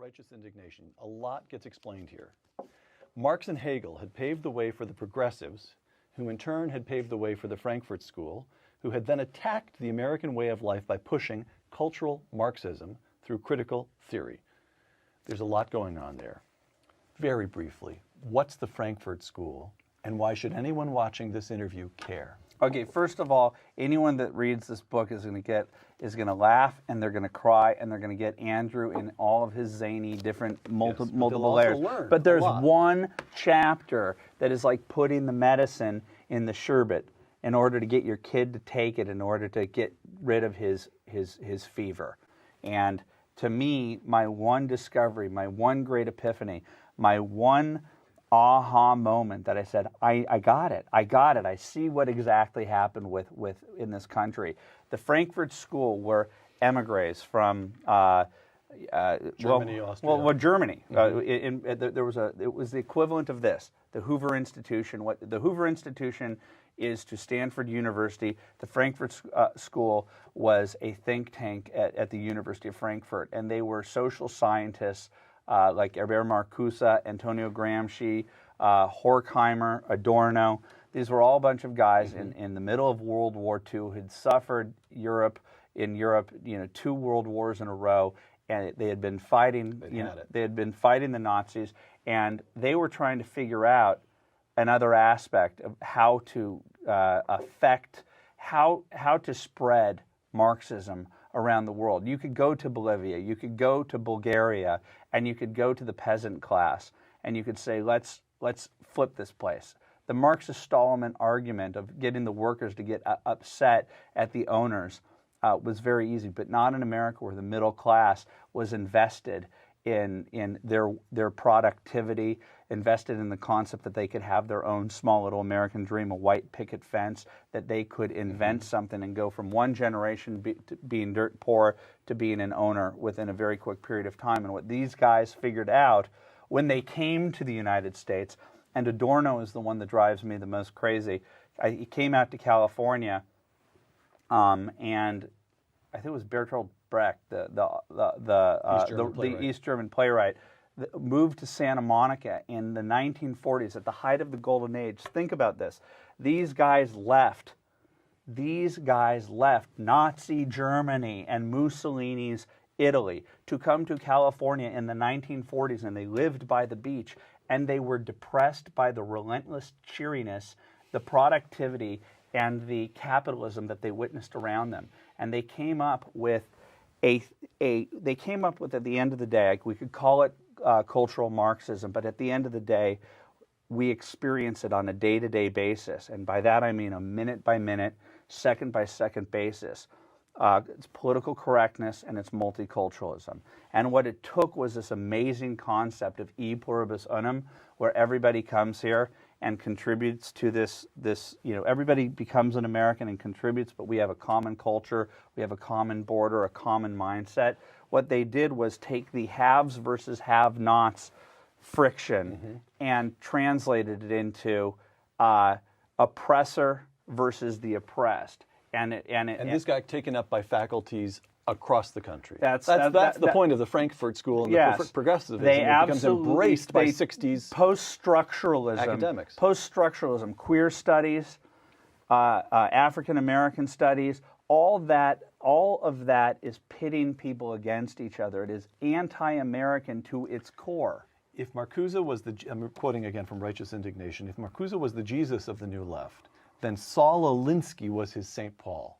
righteous indignation. A lot gets explained here. Marx and Hegel had paved the way for the progressives, who in turn had paved the way for the Frankfurt School, who had then attacked the American way of life by pushing cultural Marxism through critical theory. There's a lot going on there. Very briefly, what's the Frankfurt School, and why should anyone watching this interview care? Okay, first of all, anyone that reads this book is going to laugh, and they're going to cry, and they're going to get Andrew in all of his zany different multiple layers. But there's one chapter that is like putting the medicine in the sherbet in order to get your kid to take it, in order to get rid of his fever. And to me, my one discovery, my one great epiphany, my one aha moment that I said, I got it. I see what exactly happened with in this country. The Frankfurt School were emigres from Germany, Austria. Germany. It was the equivalent of this, the Hoover Institution. What the Hoover Institution is to Stanford University. The Frankfurt School was a think tank at the University of Frankfurt, and they were social scientists like Herbert Marcuse, Antonio Gramsci, Horkheimer, Adorno. These were all a bunch of guys in the middle of World War II who had suffered in Europe, 2 world wars in a row, and they had been fighting. They had been fighting the Nazis, and they were trying to figure out another aspect of how to how to spread Marxism around the world. You could go to Bolivia, you could go to Bulgaria, and you could go to the peasant class, and you could say, let's flip this place. The Marxist-Stallman argument of getting the workers to get upset at the owners was very easy, but not in America, where the middle class was invested in their productivity, invested in the concept that they could have their own small little American dream, a white picket fence, that they could invent something and go from one generation to being dirt poor to being an owner within a very quick period of time. And what these guys figured out when they came to the United States, and Adorno is the one that drives me the most crazy. He came out to California, and I think it was Bertolt Brecht, the East German playwright, moved to Santa Monica in the 1940s at the height of the Golden Age. Think about this. These guys left Nazi Germany and Mussolini's Italy to come to California in the 1940s, and they lived by the beach, and they were depressed by the relentless cheeriness, the productivity, and the capitalism that they witnessed around them. And they came up with at the end of the day, we could call it cultural Marxism, but at the end of the day, we experience it on a day-to-day basis. And by that I mean a minute-by-minute, second-by-second basis. It's political correctness and it's multiculturalism. And what it took was this amazing concept of e pluribus unum, where everybody comes here and contributes to this, everybody becomes an American and contributes, but we have a common culture, we have a common border, a common mindset. What they did was take the haves versus have-nots friction and translated it into oppressor versus the oppressed. And this got taken up by faculties across the country. That's the point of the Frankfurt School and the progressivism. It becomes embraced by 60s post-structuralism academics. Post-structuralism, queer studies, African American studies, all of that is pitting people against each other. It is anti-American to its core. If Marcuse was I'm quoting again from Righteous Indignation, if Marcuse was the Jesus of the New Left, then Saul Alinsky was his St. Paul.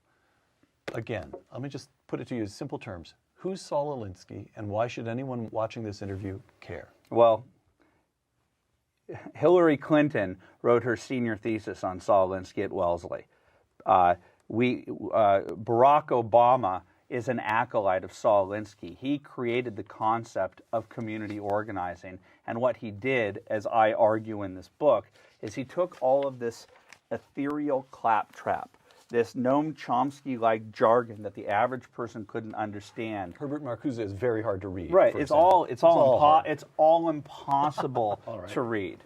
Again, let me just put it to you in simple terms. Who's Saul Alinsky, and why should anyone watching this interview care? Well, Hillary Clinton wrote her senior thesis on Saul Alinsky at Wellesley. Barack Obama is an acolyte of Saul Alinsky. He created the concept of community organizing, and what he did, as I argue in this book, is he took all of this ethereal claptrap, this Noam Chomsky-like jargon that the average person couldn't understand. Herbert Marcuse is very hard to read. Right, it's all impossible to read.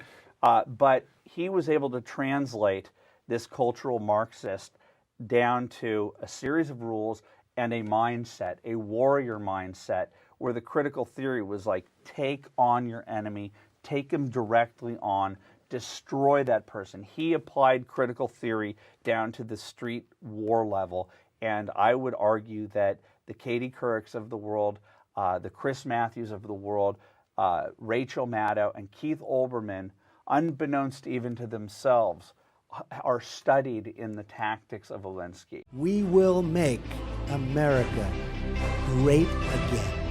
But he was able to translate this cultural Marxist down to a series of rules and a mindset, a warrior mindset, where the critical theory was like, take on your enemy, take him directly on, destroy that person. He applied critical theory down to the street war level, and I would argue that the Katie Courics of the world, the Chris Matthews of the world, Rachel Maddow, and Keith Olbermann, unbeknownst even to themselves, are studied in the tactics of Alinsky. We will make America great again.